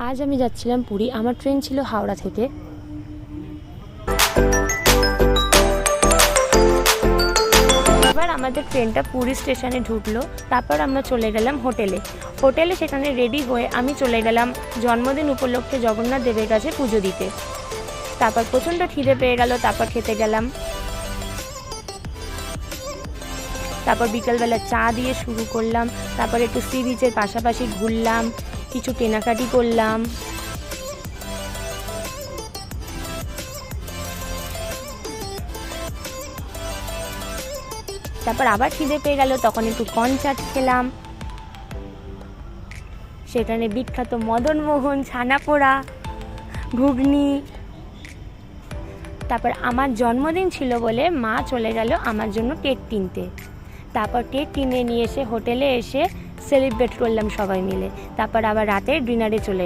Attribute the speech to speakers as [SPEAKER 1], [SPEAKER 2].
[SPEAKER 1] আজ আমি যাচ্ছিলাম পুরী। আমার ট্রেন ছিল হাওড়া থেকে। এবার আমাদের ট্রেনটা পুরী স্টেশনে ঢুকলো। তারপর আমরা চলে গেলাম হোটেলে সেখানে রেডি হয়ে আমি চলে গেলাম জন্মদিন উপলক্ষে জগন্নাথ দেবের কাছে পুজো দিতে। তারপর প্রচণ্ড খিদে পেয়ে গেল, তারপর খেতে গেলাম। তারপর বিকেলবেলা চা দিয়ে শুরু করলাম। তারপর একটু সি বিচের পাশাপাশি ঘুরলাম, কিছু কেনাকাটি করলাম। তারপর আবার খিদে পেয়ে গেল, তখন একটু কর্ন চাট খেলাম। সেখানে বিখ্যাত মদনমোহন, ছানাপোড়া, ঘুগনি। তারপর আমার জন্মদিন ছিল বলে মা চলে গেল আমার জন্য কেক কিনতে। তারপর কেক কিনে নিয়ে এসে হোটেলে এসে সেলিব্রেট করলাম সবাই মিলে। তারপর আবার রাতের ডিনারে চলে